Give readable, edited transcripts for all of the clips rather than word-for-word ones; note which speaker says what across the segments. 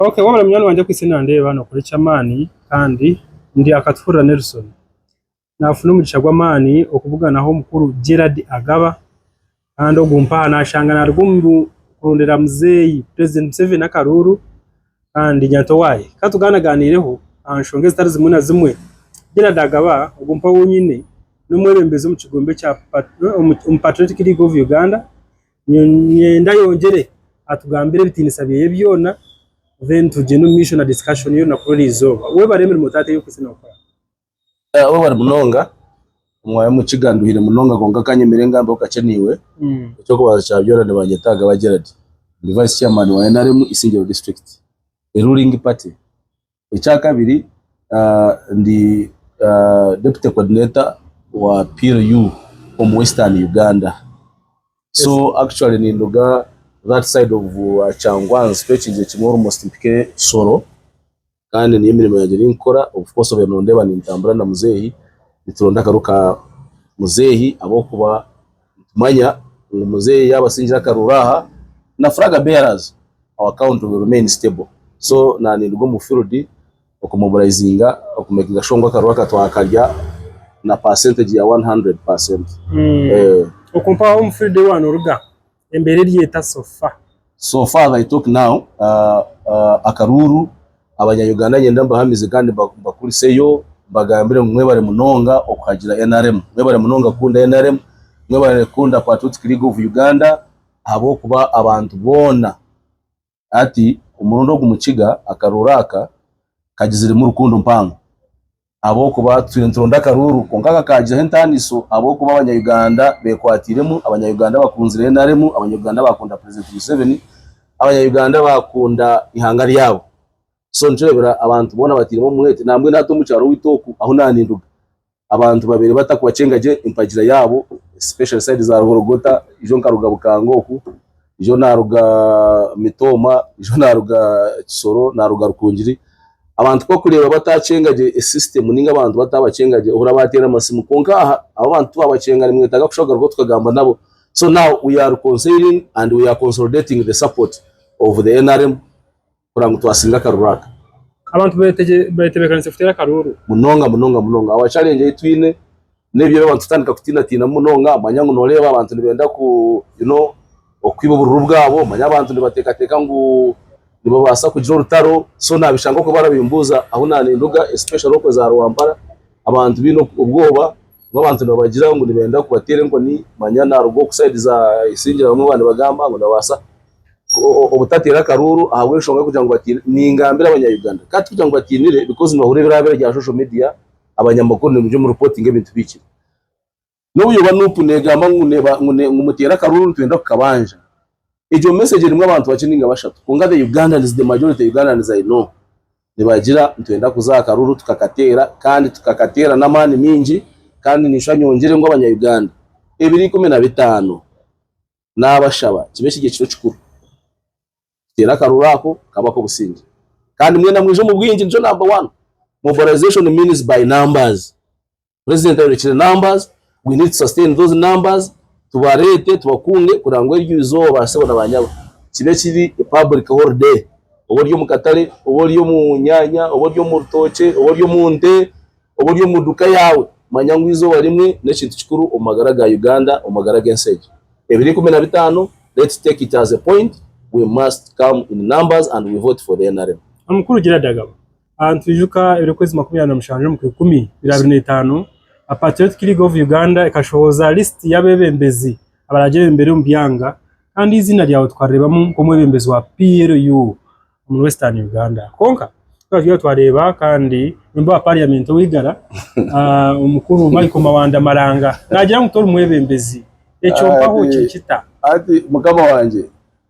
Speaker 1: Okay, wabara mnyano wanje kw'isina ndeba hano kuri Chamani kandi ndi akatfura Nelson. Nafuna umugisha gw'amani okuvuganaho mukuru Gerald Agaba kandi ogumpa nashangana rwumbu kurondera muzeyi President Museveni akaruru kandi nyanto waye katuganaganireho anshonge zitari zimwe na zimwe. Gerald Agaba ogumpa wonyine n'umwebembezi mu kigombe cya Patriotic League of Uganda nyenda yongere atugambire bitinisabiye byona then tuje no mission na discussion yo nakuri izoba we baremera mutate yo kusina kwa
Speaker 2: we bari munonga umwaye mu kiganduhire munonga gonga kanyemere ngamba ukaceniwe cyo kubaza cya byorane banyetaga ba Gerald vice chairman wa NRM Isingiro district a ruling party icya kabiri ndi deputy coordinator wa PLU from Western Uganda. So actually ni nduga that side of Changwan stretching the tomorrow almost mpike soro kandi ni imirimo yagira inkora of course abantu ndeba ni ntambara na muzehi nituronda karuka muzehi abo kuba tumanya muzehi yabasinjira karuraha na fraga bearers our account will remain stable. So na ni ndugo mu field okumobilizinga okumekinga shongwa karuka twakarya na percentage ya 100%.
Speaker 1: Okumpa mu field one uruga embere ryeta so
Speaker 2: far I talk now akaruru abanyayuganda nyenda mbahamize kandi bakuriseyo bagambire mwe bare munonga okuhagira NRM mwe bare munonga kunda NRM mwe bare kunda Patriotic League of Uganda abo kuba abantu bona ati umurundo gumukiga akaruraka kagizire mu rukundo mpango abo kuba turonda karuru konkaka kaje hentaniso abo kuba abanyayuganda bekwatiremo abanyayuganda bakunzire NRM abanyayuganda bakunda President Museveni abanyayuganda bakunda ihangari yabo. So njebera abantu bona batirimo mwete namwe nato mu cyaro witoku aho naninduga abantu babiri batakubacengaje impagira yabo special side za Rugorogota ijo nkaruga bukangoku ijo naruga mitoma ijo naruga Kisoro naruga Rukungiri abantu ko kureba batacengaje system ninga abantu batabacengaje uhura batera amasimu konka abo bantu babacengana mwetaga kushoga rwo tukagamba nabo. So now we are considering and we are consolidating the support of the NRM kurango twasinga karuraka
Speaker 1: abantu betebekanise futera karuru
Speaker 2: munonga aba challenge yitwine nebyo abantu tutandika kutina munonga manyango noreba abantu nibenda ku okwibuburu bwabo manya abantu nibateka ngo nibo basa kugira urutaro. So nabishanga ko barabimbuza aho naninduga especially ko za Rwambara abantu bino ubwoba n'abantu nabagira ngo nibenda kubatere ngo ni manyana rugo ku side za Isingira bamwe bandi bagamba ngo nabasa obutatera karuru ahubwo shonga kugira ngo batire ni ingambira abanyayuganda kati kugira ngo batinire because no hure birabera rya social media abanyamakuru ni mu reporting ibintu biki no yuba nupu negamba ngumutera karuru twenda kukabanja ejo message rimwe abantu bacininga bashatu kunga the Ugandans the majority Ugandans I know nibagira twenda kuzaka karuru tukakatera kandi tukakatera namani minji kandi nishanyongere ngo abanyayuganda 2015 nabashaba kibeshi giciro cikuru tera karurako kabako busingi kandi mwe namwije mu bwingi njo number 1 mobilization means by numbers. President rich numbers, we need to sustain those numbers tubarete tubakunge kurangwa ryuzo basabona banyabo kibe kiri public holiday uburyo mu Katare uburyo mu Nyanya uburyo mu Rutoke uburyo mu Nde uburyo mu duka yawe manyangwizo barimwe n'ekintu kikuru umagaraga Uganda umagaraga Nsege 2015. Let's take it as a point. We must come in numbers and we vote for the NRM.
Speaker 1: Amukuru Gerald Agaba antujuka ibikwezi 25 mu 2025 a Patriotic League of Uganda ikashoza list y'abebembezi abaragere imbere mu byanga kandi izina ryawe twarebamo ko mwebembezi wa PLU mu Western Uganda konka twagiye twareba kandi nimba parliament wigara umukuru Mawanda Maranga nagira ngo tore mwebembezi echo mpaho cyita
Speaker 2: ati mugaba wanje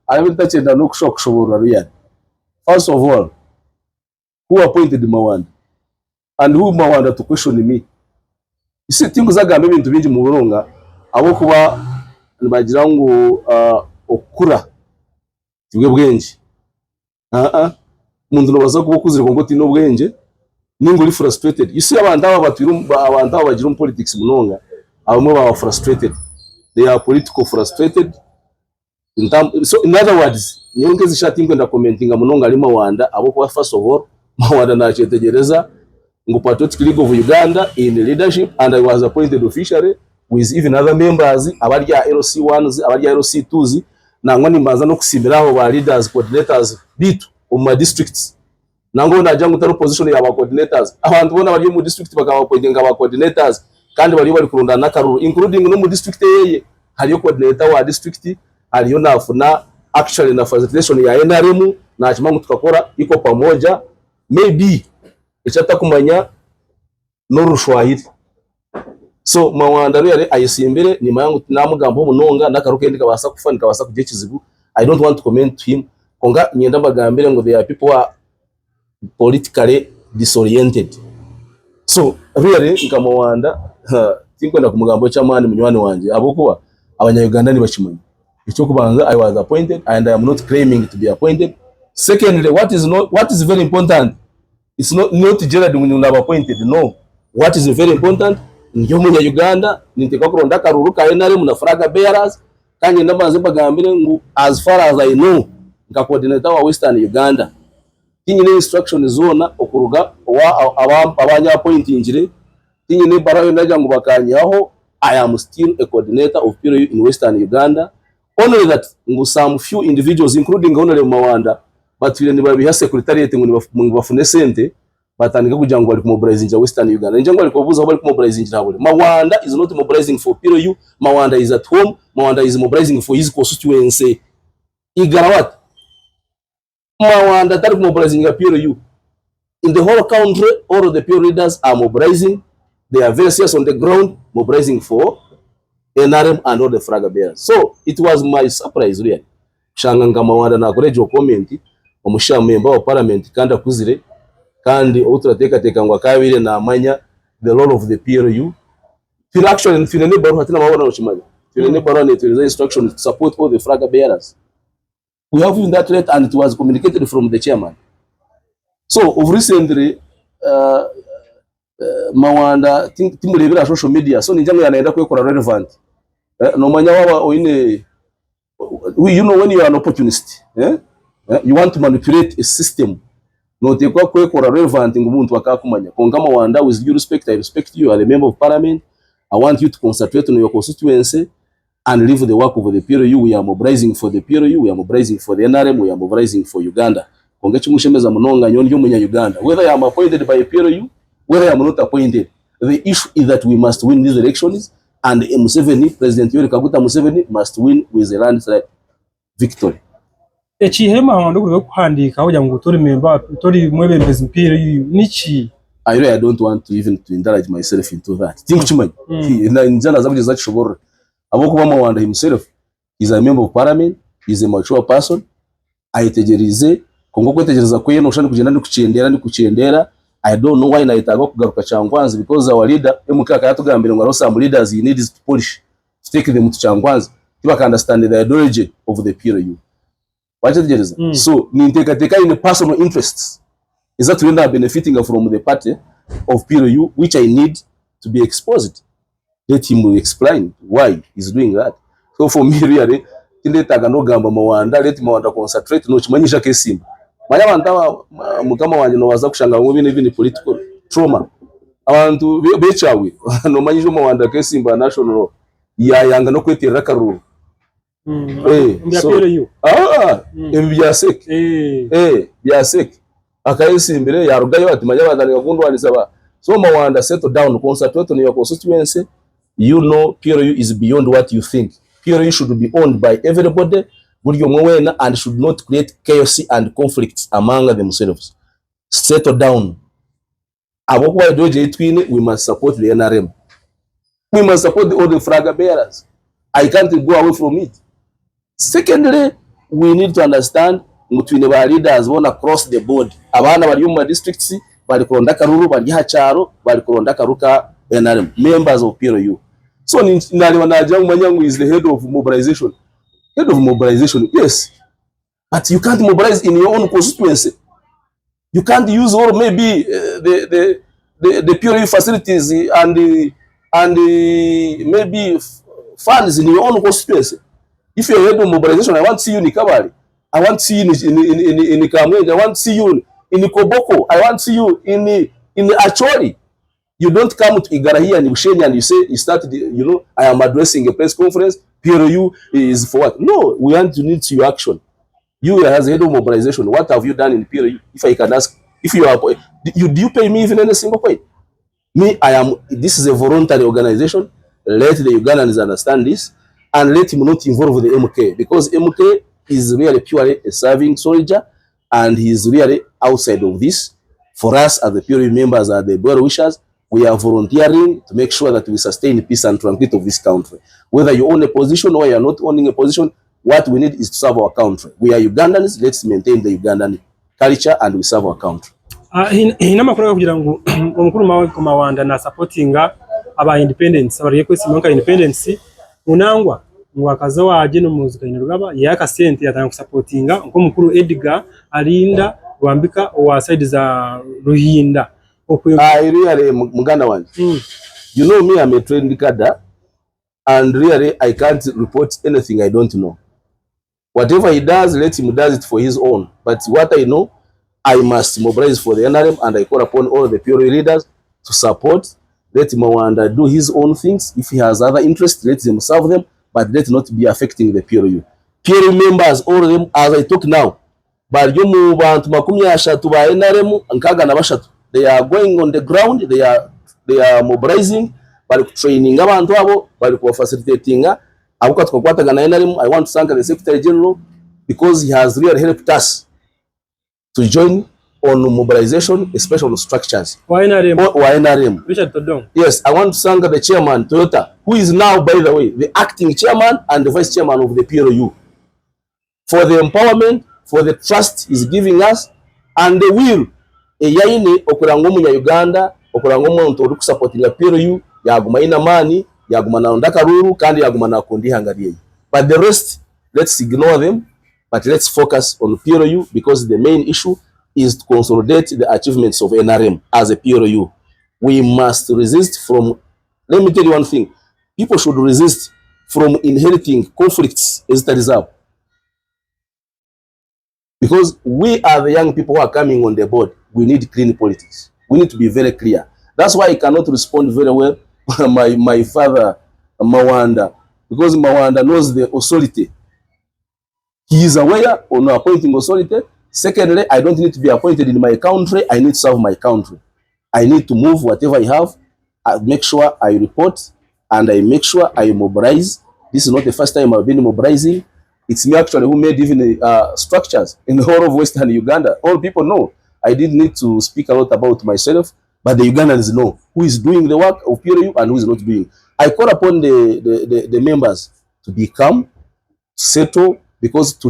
Speaker 2: abitachenda no kushobora ruyani. First of all, who appointed Mawanda and who Mawanda to question me? Isi tingu zagambe ibintu bingi mu Burunga abo kuba bagira ngo okura tibwe bwenje umuntu nobaza kuba kuzira ngo tino bwenje ningo uri frustrated. You see abantu aba bagira politics munonga abamwe baba frustrated, they are political frustrated So in other words, nyongezi shati ngwenda commentinga munonga ali Mawanda abo kwa first of all Mawanda na chetegereza ngo Patriotic League of Uganda in leadership, and I was appointed officially with even other members abarya LC1s abarya LC2s nangwa nimbaza no kusimiraho ba leaders coordinators bitu mu districts nango najya ngutaro position ya ba coordinators abantu bona bari mu district bakaba appointinga ba coordinators kandi bari kurunda nakaruru including no mu district yeye hariyo coordinator wa district hariyo nafuna actually na facilitation ya NRM na chimangu tukakora iko pamoja maybe ichata kumanya no rushwahili. So Mawanda yari ayisimbere nyuma yangu namugambo munonga nakaruke ndikabasa kufa nikabasa kujye kizibu. I don't want to comment him konga nyenda bagambire ngo they are people who are politically disoriented. So really nka Mawanda tinkwenda kumugambo cy'amani munywani wanje abokuba abanya-Uganda ni bashimanye. Icyo kubanza I was appointed and I am not claiming to be appointed. Secondly, what is very important, it's not Gerald when you appointed, no. What is very important, nyo munya-Uganda niteka kuronda karuru ka NRM na fraga bearers kandi ndamaze bagambire ngo as far as I know nka coordinator wa Western Uganda tinyine instruction zona okuruga wa abanya appointingire tinyine barayo ndaja ngo bakanyaho I am still a coordinator of PLU in Western Uganda. Only that ngo some few individuals including Honorable Mawanda batwire ni babiha secretariat ngo bafune sente batandika kugira ngo bari mobilizing Western Uganda. Nje ngo bari kuvuza bari mobilizing habule. Mawanda is not mobilizing for PLU. Mawanda is at home. Mawanda is mobilizing for his constituency. Igara what? Mawanda tari mobilizing PLU. In the whole country, all of the PLU leaders are mobilizing. They are very serious on the ground, mobilizing for NRM and all the flag bearers. So it was my surprise really. Shanganga Mawanda na korejo comment omusha member wa parliament kandi akuzire kandi utrateka ngo akabire na amanya the role of the PLU. Feel actually finene baro hatina mabona oshimanya. Finene baro ne to instruction to support all the flag bearers. We have in that letter and it was communicated from the chairman. So of recently Mawanda timurebera social media so ninjamwe yanaenda kwekora relevant no manya waba oine you know when you are an opportunist you want to manipulate a system no tekwa kwekora relevant ngumuntu akakumanya konga Mawanda with due respect I respect you, are a member of parliament. I want you to concentrate on your constituency and leave the work of the PLU. We are mobilizing for the PLU, we are mobilizing for the NRM, we are mobilizing for Uganda. Konga chimushemeza munonga nyonyo munya Uganda, whether I am appointed by PLU, whether I am not appointed, the issue is that we must win these elections, and Museveni, President Yoweri Kaguta Museveni, must win with a landslide victory.
Speaker 1: Echihema wando kuri kuhandika hoja ngo tori member tori mwebembezi mpira nichi.
Speaker 2: I don't want to even to indulge myself into that. Think chimanye. Na njana zabuje zachishobora. Abo kuba Mawanda himself is a member of parliament, is a mature person. Aitegereze kongo kwetegereza ko yeno ushani kugenda ndi kuchendera. I don't know why naitaga kugaruka cyangwanzi because our leader emukaka yatugambira ngo some leaders you need to polish to take them to cyangwanzi tiba can understand the ideology of the PLU. Wachetegereza. So nintekateka in personal interests is that we end up benefiting from the party of PLU which I need to be exposed. Let him explain why he's doing that. So for me really tindetaga no gamba Mawanda, let Mawanda concentrate no chimanyisha kesimba. Manya bantawa mukama wanje no waza kushanga ngo bine political trauma abantu bechawe no manyijo Mawanda kesimba national ya yanga no kwetera karuru byasek akayisimbire yarugayo ati manya badani gakundwaniza ba. So Mawanda settle down, concentrate on your constituency. You know PLU is beyond what you think. PLU should be owned by everybody and should not create chaos and conflicts among themselves. Settle down. We must support the NRM. We must support all the flag bearers. I can't go away from it. Secondly, we need to understand between our leaders one across the board. Abana bari mu districts bari kuronda karuru bari hacharo bari kuronda karuka NRM members of PLU. So nali wanajamu manyangu is the head of mobilization. Head of mobilization, yes, but you can't mobilize in your own constituency. You can't use or maybe the PLU facilities and maybe funds in your own constituency. If you're head of mobilization, I want to see you in Kabale. I want to see you in Kamwenga. I want to see you in Koboko. I want to see you in Acholi. You don't come to Igara here and Usheni and you say, you started, you know, I am addressing a press conference. PLU is for what? No, we want to need your action. You as head of mobilization, what have you done in PLU? If I can ask, if you are, do you pay me even any single point? Me, this is a voluntary organization. Let the Ugandans understand this and let him not involve the MK, because MK is really purely a serving soldier and he is really outside of this. For us as the PLU members, as the well wishers, we are volunteering to make sure that we sustain peace and tranquility of this country. Whether you own a position or you are not owning a position, what we need is to serve our country. We are Ugandans, let's maintain the Ugandan culture and we serve our country.
Speaker 1: Hina makuru kugira ngo omukuru Mawanda na supportinga aba independence abariye kwesi monka independence unangwa ngwakaza waje no muzika inirugaba yaka sente yatanga kusupportinga nko mukuru Edgar alinda rwambika wa side za Ruhinda
Speaker 2: really muganda wanje. You know me, I'm a trained cadre and really I can't report anything I don't know. Whatever he does, let him does it for his own. But what I know, I must mobilize for the NRM and I call upon all the PLU leaders to support. Let Mawanda do his own things. If he has other interests, let him serve them, but let not be affecting the PLU. PLU members, all of them, as I talk now, but you move on to Makumyasha to NRM and Kagana Bashatu. They are going on the ground, they are mobilizing, but training abantu abo, but facilitating. I want to thank the Secretary General because he has really helped us to join on mobilization, especially on structures.
Speaker 1: NRM. Richard Todong.
Speaker 2: Yes, I want to thank the chairman, Toyota, who is now, by the way, the acting chairman and the vice chairman of the PLU, for the empowerment, for the trust he's giving us, and the will. Eyaine okurango munya Uganda, okurango muntu uri supporting PLU, yaguma ina mani, yaguma na ondaka ruru, kandi yaguma na kondi hangariye. But the rest, let's ignore them. But let's focus on PLU because the main issue is to consolidate the achievements of NRM as a PLU. We must resist from, let me tell you one thing, people should resist from inheriting conflicts as a result. Because we are the young people who are coming on the board. We need clean politics. We need to be very clear. That's why I cannot respond very well my father, Mawanda, because Mawanda knows the authority. He is aware on appointing authority. Secondly, I don't need to be appointed in my country. I need to serve my country. I need to move whatever I have. I make sure I report and I make sure I mobilize. This is not the first time I've been mobilizing. It's me actually who made even structures in the whole of Western Uganda. All people know. I didn't need to speak a lot about myself, but the Ugandans know who is doing the work of PLU and who is not doing. I call upon the members to be calm, settle, because to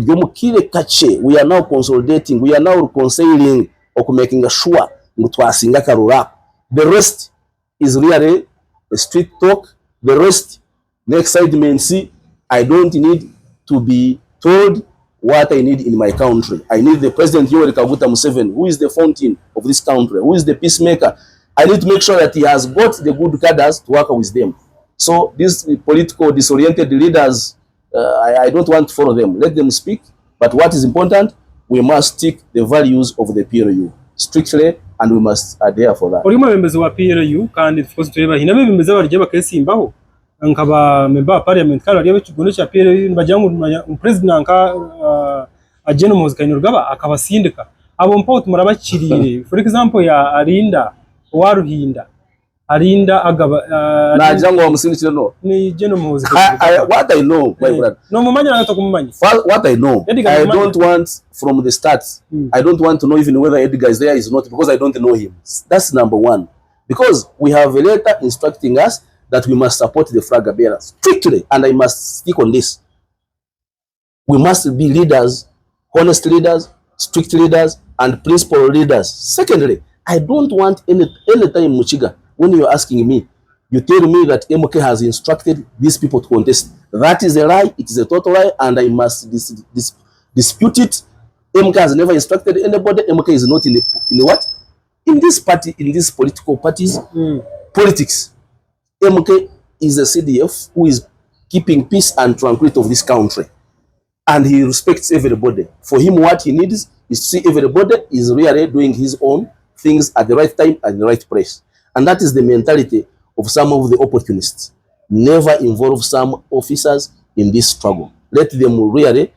Speaker 2: we are now consolidating, we are now reconciling, or making sure the rest is really a street talk. The rest, next side may see. I don't need to be told what I need in my country. I need the President Yoweri Kaguta Museveni, who is the fountain of this country, who is the peacemaker. I need to make sure that he has got the good cadres to work with them. So these political disoriented leaders, I don't want to follow them. Let them speak. But what is important, we must stick the values of the PLU strictly, and we must adhere for that.
Speaker 1: Orimo members wa PLU kandi tukoze tureba hina members abarije bakesimbaho nkaba member parliament kala ryo kigono cha PLU mbajyangu president anka ageno muzika inurugaba akabasindika abo mpo tumurabakirire. For example ya Arinda Waruhinda Arinda Agaba
Speaker 2: na jango wamusindikira no
Speaker 1: ni geno muzika.
Speaker 2: What I know, my brother,
Speaker 1: no mumanya nato kumumanya.
Speaker 2: What I know, I don't want from the start. I don't want to know even whether Edgar is there is not, because I don't know him. That's number one. Because we have a letter instructing us that we must support the flag bearers strictly, and I must stick on this. We must be leaders, honest leaders, strict leaders, and principled leaders. Secondly, I don't want any time, Muchiga, when you're asking me, you tell me that MK has instructed these people to contest. That is a lie. It is a total lie, and I must dispute it. MK has never instructed anybody. MK is not in what? In this party, in these political parties, politics. MK is a CDF who is keeping peace and tranquility of this country. And he respects everybody. For him, what he needs is to see everybody is really doing his own things at the right time and the right place. And that is the mentality of some of the opportunists. Never involve some officers in this struggle. Let them really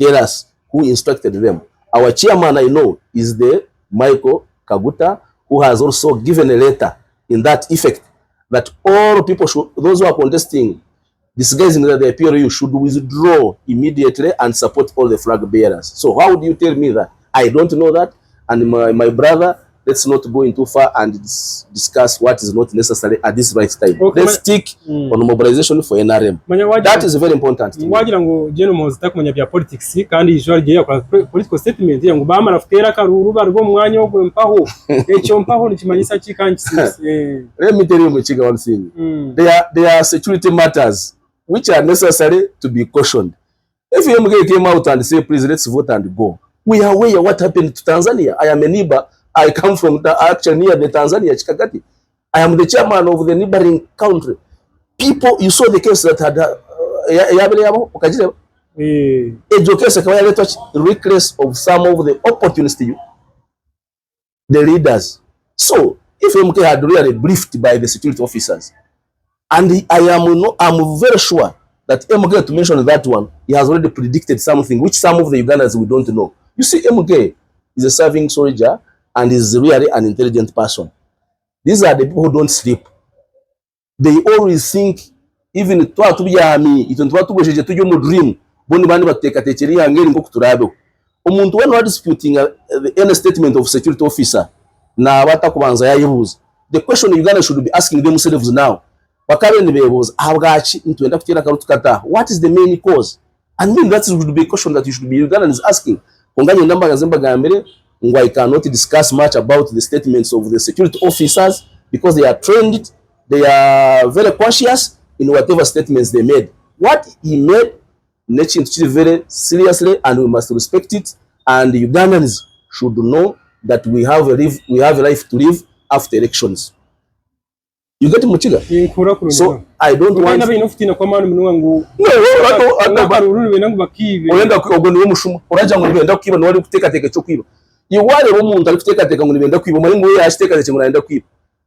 Speaker 2: tell us who instructed them. Our chairman, I know, is the Michael Kaguta, who has also given a letter in that effect that all people should, those who are contesting disguising that the PLU should withdraw immediately and support all the flag bearers. So how do you tell me that? I don't know that. And my brother, let's not go into far and discuss what is not necessary at this right time. Okay, let's stick on mobilization for NRM. That is very important.
Speaker 1: Wagira ngo jeno muzita kumenya bya politics kandi ijoro giye kwa political statement yango bamara fukera karuru barwo mwanya wo gwempaho echo mpaho nikimanyisa kikanki.
Speaker 2: Let me tell you Muchiga one thing. There are security matters which are necessary to be cautioned. If MK came out and say, please, let's vote and go. We are aware what happened to Tanzania. I am a neighbor. I come from actually near the Tanzania, Chikagati. I am the chairman of the neighboring country. People, you saw the case that had a reckless of some of the opportunists, the leaders. So, if MK had really briefed by the security officers, and I'm very sure that MK, to mention that one, he has already predicted something which some of the Ugandans we don't know. You see, MK is a serving soldier and is really an intelligent person. These are the people who don't sleep. They always think, even to be army, it to dream. Umuntu when not disputing any statement of security officer, the question Uganda should be asking themselves now. What is the main cause? And then that would be a question that you should be Ugandans asking. I cannot discuss much about the statements of the security officers because they are trained, they are very conscious in whatever statements they made. What he made, Nation very seriously, and we must respect it. And the Ugandans should know that we have a life to live after elections. You get Muchiga? So I don't want.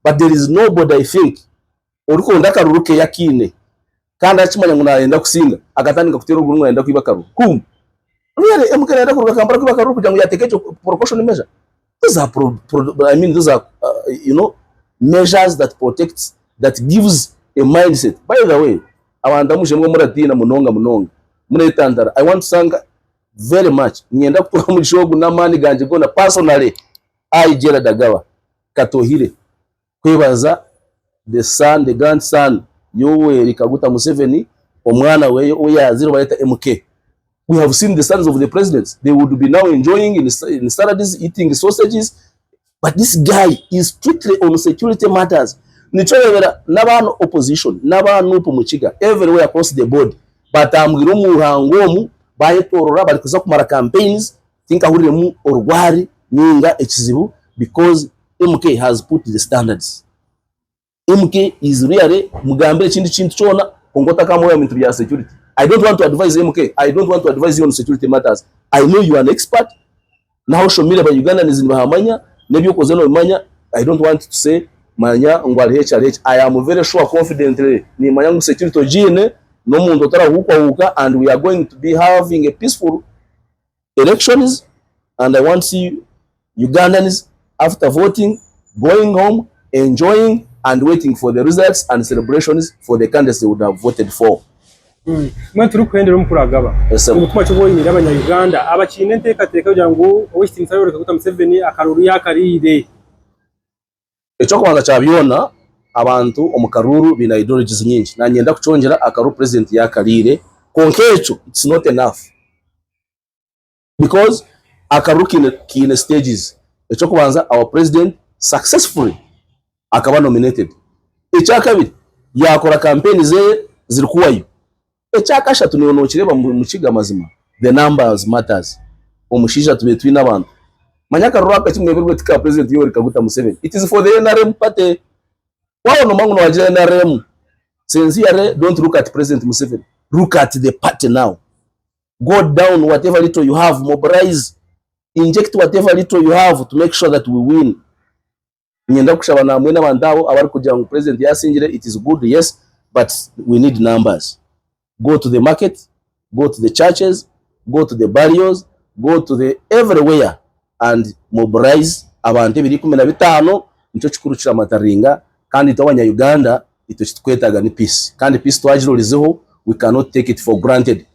Speaker 2: But there is nobody, I think, kandi akimanya ngo naenda kusinga agatandika kutera umuntu naenda kwiba karu kum really MK naenda kurukambara kwiba karu kugira ngo yateke precaution measure. Those are those are measures that protects, that gives a mindset. By the way, abantu mujemwe muratina munonga munetandara. I want to thank very much nienda kutoka mu shogu na mani ganje gona personally Gerald Agaba katohire kwebaza the son, the grandson Yoweri Kaguta Museveni omwana we oyaziro baleta MK. We have seen the sons of the presidents. They would be now enjoying in salads, eating sausages. But this guy is strictly on security matters. Nichobera n'abantu opposition, n'abantu Muchiga everywhere across the board. But amugiro mu hangomu bayetorora bari kuza kumara campaigns think ahurire mu orwari ninga ekizibu because MK has put the standards. MK is really mugambire chindi chintu chona kongota kama ya mintu bya security. I don't want to advise MK. I don't want to advise you on security matters. I know you are an expert. Now show me about Ugandans in Bahamanya. Nebyo kozeno manya. I don't want to say manya ngwali HRH. I am very sure confidently ni manya security ogine no mundu tara huka and we are going to be having a peaceful elections, and I want to see Ugandans after voting going home enjoying and waiting for the results and celebrations for the candidates they would have voted for.
Speaker 1: Mwe turi kwendera mukuru Agaba. Umutuma cyo boyinira abanya-Uganda abakine ntekateka kugira ngo West Musayore Kaguta Museveni akaruru yakarire.
Speaker 2: Echo kwanza cyabyona abantu omukaruru bina ideologies nyingi nanyenda kuchongera akaru president yakarire konkecho it's not enough because akaru kine stages. Echo kwanza our president successfully akaba nominated. Ekyakabiri yakora campaign ze zirikuwayo. Ekyakashatu niyo kireba mu kiga mazima. The numbers matters. Omushija tubetwina abantu. Manyaka rwaka kimwe birwe tika president Yoweri Kaguta Museveni. It is for the NRM party. Wao no mangu no wajira NRM. Sincerely, don't look at President Museveni. Look at the party now. Go down whatever little you have, mobilize, inject whatever little you have to make sure that we win. Nyenda kushaba na mwena mandao abari kugira ngo president yasingire, it is good, yes, but we need numbers. Go to the market, go to the churches, go to the barrios, go to the everywhere and mobilize abantu 215 nico kikurukira amataringa kandi tawanya Uganda ito kitwetaga ni peace kandi peace twajirolizeho, we cannot take it for granted.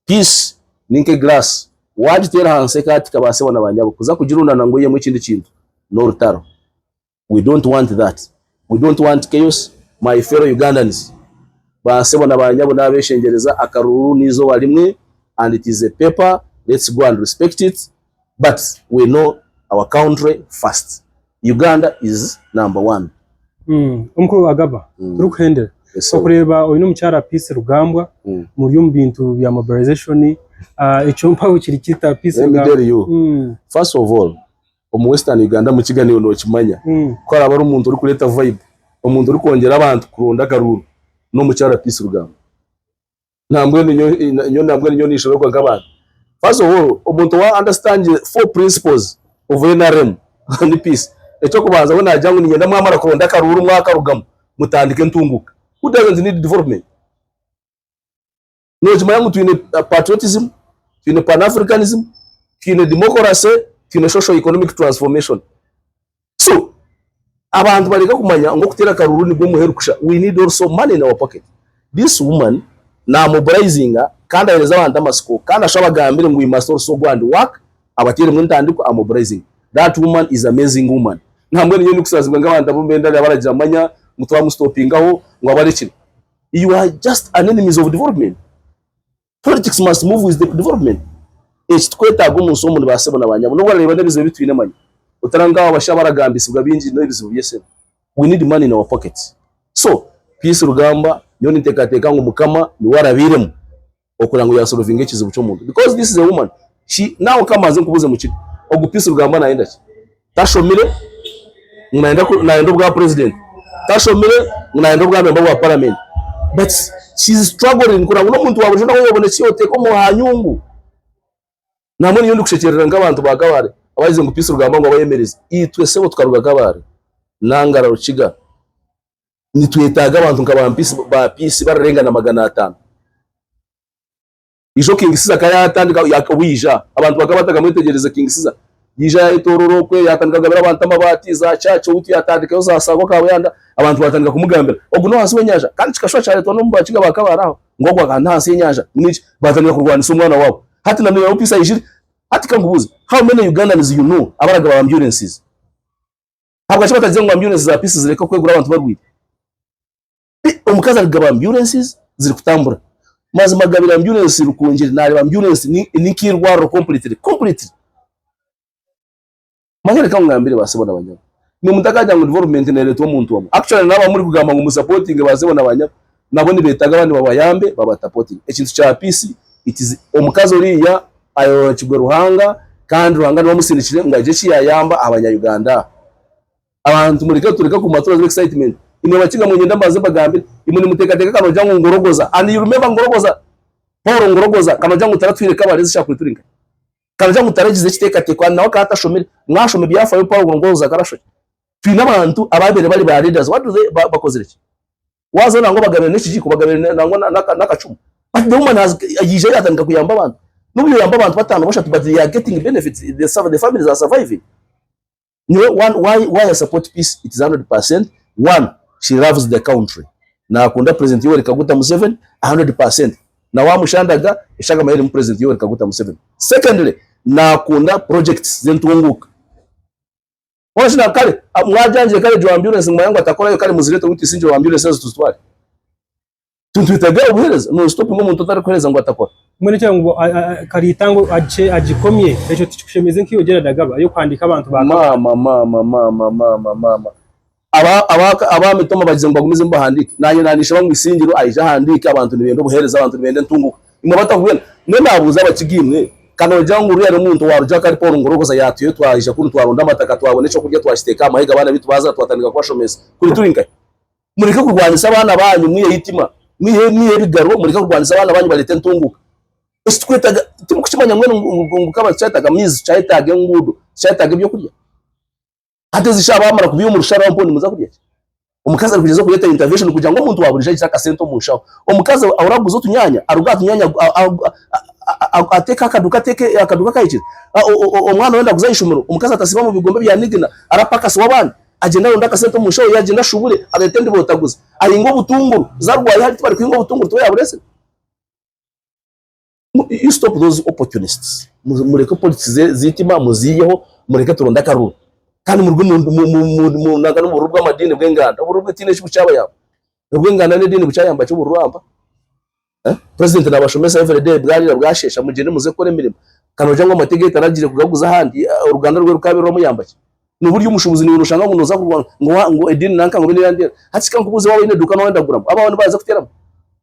Speaker 2: Peace ninke glass wajitera hanse kati kabase bona banyabo kuza kugirundana ngo yemo ikindi kintu no rutaro. We don't want that. We don't want chaos. My fellow Ugandans, base bona banyabo nabeshengereza akaruru nizo walimwe, and it is a paper. Let's go and respect it, but we know our country first. Uganda is number 1.
Speaker 1: Umukuru Agaba turukuhendera so kureba uyu n'umucyara Peace Rugambwa muri bintu bya mobilization icyompa ukiri kita Peace Rugambwa.
Speaker 2: First of all, Western Uganda mu kiganiro no kimanya ko arabara umuntu uri kureta vibe, umuntu uri kongera abantu kurunda karuru no mucyara Peace Rugambwa nambwe niyo nishobora kwanga. First of all, umuntu wa understand 4 principles of NRM and peace. Echo kubanza bona ajyangu nyenda mwamara kuronda karuru mwaka rugamo mutandike ntunguka. Who doesn't need development? No jima yangu twine patriotism, twine pan-Africanism, twine democracy, twine social economic transformation. So abantu bareka kumanya ngo kutera karuru ni bwo muherukusha. We need also money in our pocket. This woman na mobilizing kandi ahereza abantu amasiko kandi ashabagambire ngo we must also go and work abatire mu ntandiko a mobilizing. That woman is amazing woman. Ntamwe niyo nikusazibwa ng'abantu abomenda baragira manya mutwa mustopingaho ngo abarekire. You are just an enemies of development. Politics must move with the development. Tweta gumunso umuntu basebona abanyabo no bareba ndabize bitwine manya. Utaranga abashabaragambisibwa binji no bizibu byese. We need money in our pockets. So Peace Rugamba niyo nitekateka ngo mukama ni warabiremo okura ngo yasolvinge kizibu cyo muntu, because this is a woman. She now kama aze kubuze mu kigo ogu Peace Rugamba naenda ki tashomire naenda bwa president, tashomire naenda bwa member wa parliament, but she's struggling kura ngo muntu wabuje no yobone cyote ko mu hanyungu namwe niyo ndikushekerera ng'abantu bagabare abayize ngo Peace Rugamba ngo abayemereze itwe sebo tukaruga gabare nangara rukiga nitwetaga abantu nk'aba Peace bararengana 500. Ijo King Siza kayatandika yakawija abantu bakabataga mwitegereza King Siza yija itororo kwe yatandika gabira abantu amabati za cyacu uti yatandika yo zasago kawe yanda abantu batandika kumugambira ogu no hasi wenyaja kandi kikashwa cyane to no mbakiga bakabaraho ngo kwa hasi yenyaja niki batandika kurwanisa umwana wabo hati namwe yo Peace ayijiri hati kangubuze how many Ugandans you know abaraga ba ambulances habwa cyo batagize ngo ambulances za Peace zireka kwegura abantu barwite umukaza agaba ambulances ziri kutambura maze magabira ambulance rukongera nari ambulance ni kirwaro completely magere kangambire basebona abanyabo ni mutakajya ngo development na leta omuntu wamo actually naba muri kugamba ngo supporting basebona abanyabo nabo ni betaga abandi babayambe baba supporting ekintu cha Peace. It is omukazo riya ayo kigwe Ruhanga kandi Ruhanga no musindikire ngaje kiyayamba abanya Uganda abantu muri tureka ku matora excitement imwe bakiga mu ngenda mbaze bagambire imwe mutekateka kano jangu ngorogoza, and you remember ngorogoza Paul ngorogoza kano jangu taratwireka barezi sha kurituringa kano jangu taragize kitekatekwa nawe katashomere mwashome byafa yo Paul ngorogoza karasho twina abantu ababere bari ba leaders what do they bakozere ki wazona ngo bagabire n'iki ko bagabire nango nakacumu, but the woman has yije yatandika kuyamba abantu n'ubyo yamba abantu batanu bashatu, but they are getting benefits, the families are surviving. You know why I support Peace? It is 100%. One, she loves the country. Na akunda President Yoweri Kaguta Museveni 100%. Na wa mushandaga ishaka maheri mu President Yoweri Kaguta Museveni. Secondly, na akunda projects zentunguka. Washina kale mwajanje kale jo ambulance mwayangu atakora yo kale muzirete uti sinje wa ambulance zo tustwari. Tuntuitega ubuhereza no stop ngo muntu atarakoreza ngo atakora.
Speaker 1: Mwene cyangwa karitango agikomye ejo tikushemeze nkiyo Gerald Agaba yo kwandika abantu
Speaker 2: mama aba mitoma bagize ngo bagumize mbahandike nanye nanisha bamwisingiro ayija handike abantu nibendo buhereza abantu nibende ntunguka imwe batakubena ne nabuza abakigimwe kano jangu uri ari muntu waruja kari Paul ngorogoza yatuye twayija kuri twaronda amataka twabone cyo kurya twashiteka amahiga abana bitu baza twatandika kwashomeza kuri turinka mureke kurwanisa abana banyu mwiye hitima mwiye bigaro mureke kurwanisa abana banyu balete ntunguka ese twetaga timukishimanya mwene ngukaba cyataga mizi cyataga ngudu cyataga byo kurya hateze shaba bamara kubiyo mu rushara w'ampondi muza kurya umukaza kugeza kuyeta intervention kugira ngo umuntu waburije cyaka sento mu shaho umukaza awuraguza utunyanya aruga tunyanya ateka akaduka kayikiza umwana wenda kuzayishumuro umukaza atasiba mu bigombe bya nigina arapaka so wabandi agenda ronda kasento mu shaho yagenda shubure agatende botaguza ayingo butunguru zarwaye hari tubari kwingo butunguru to yaburese. You stop those opportunists. Mureke politics zitima muziyeho mureke turonda karuru. Kandi mu nagano mu rubwa madini bwenganda. Urubwe tine cy'ucyaba yabo. Bwenganda ne dini bucyayamba cyo bururamba. President nabashomesa everyday bwarira bwashesha mugende muze kore mirimo. Kanoja ngo amategeko aragire kugaguza handi uruganda rwe rukabiro muyambake. Nuburyo umushubuzi ni urushanga ngo noza kurwana ngo edini nanka ngo bine yandira. Hatsika nkubuze wawe ne duka no wenda guramo. Abantu baza kuteramo.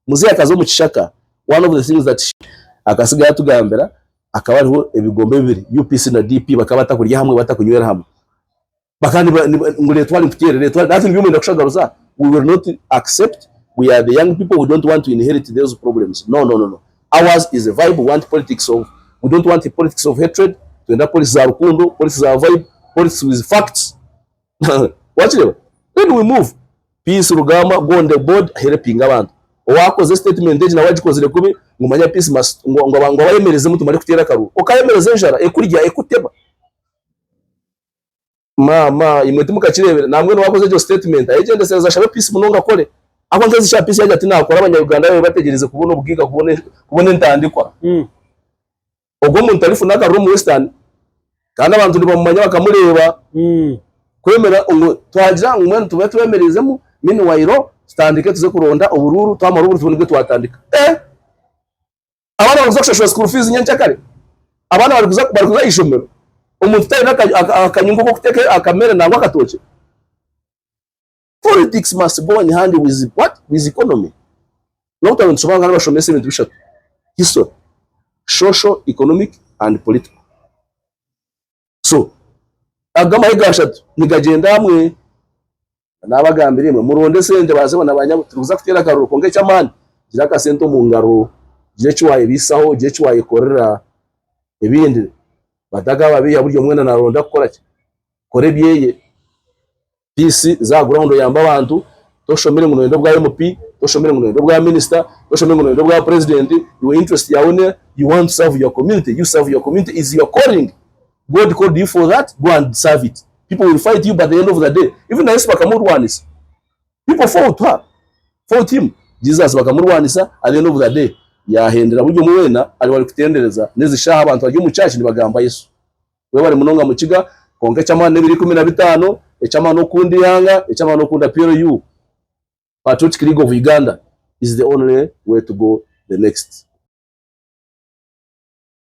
Speaker 2: Muze akazo mu kishaka. One of the things that akasigaye tugambera akaba ariho ebigombe bibiri UPC na DP bakaba batakurya hamwe batakunywera hamwe bakandi ngo letwali mputere letwali nothing you mwenda kushagaruza. We will not accept. We are the young people. We don't want to inherit those problems. No. Ours is a vibe. We want politics of, we don't want the politics of hatred. To end up politics za rukundo, politics za vibe, politics with facts. Watch it. Then we move. Peace rugama go on the board helping abantu. Wakoze statement deje na wagikozere kubi ngumanya peace must ngo abantu bayemereze mutumare kutera karu okayemereze njara ekurya ekuteba mama imwete mukakirebera namwe no wakoze jo statement agende seza shabe peace munonga kole abo nzezi sha peace yaje ati nakora abanyarwanda babe bategereze kubona ubwiga kubone ntandikwa ogwo muntu arifu nakaru mu western kandi abantu ntibamumanya bakamureba kwemera twagira umwe tubemerezemo mini wairo standike tuze kuronda ubururu twamara uburu tubonye twatandika abana bazoshashwa school fees nyancha kare abana barikuza ishomero umuntu tayina akanyungu ko kuteke akamera nangwa akatoche. Politics must go in hand with what? With economy. Not only nshobanga n'abashomese ibintu bishatu: history, social, economic and political. So agama higashatu nigagenda hamwe nabagambira imwe muronde sende bazabona abanyabutruza kutera karuru konge cyamani gira ka sento mu ngaro je cywaye bisaho je cywaye korera ibindi badaga babiya buryo mwena naronda gukora kore byeye PC za ground yamba abantu toshomere mu ndo bwa MP toshomere mu ndo bwa minister toshomere mu ndo bwa president. Your interest yaone, you want to serve your community, you serve your community is your calling. God called you for that, go and serve it. People will fight you by the end of the day. Even Yesu bakamurwanisa. People fought him. Jesus bakamurwanisa at the end of the day. Yahendera buryo muwena ari wari kutendereza nezishaha abantu bagiye mu church nibagamba Yesu. We bari munonga mu kiga konke cyamane 215 echamano kundi yanga echamano kunda PLU. Patriotic League of Uganda is the only way to go the next.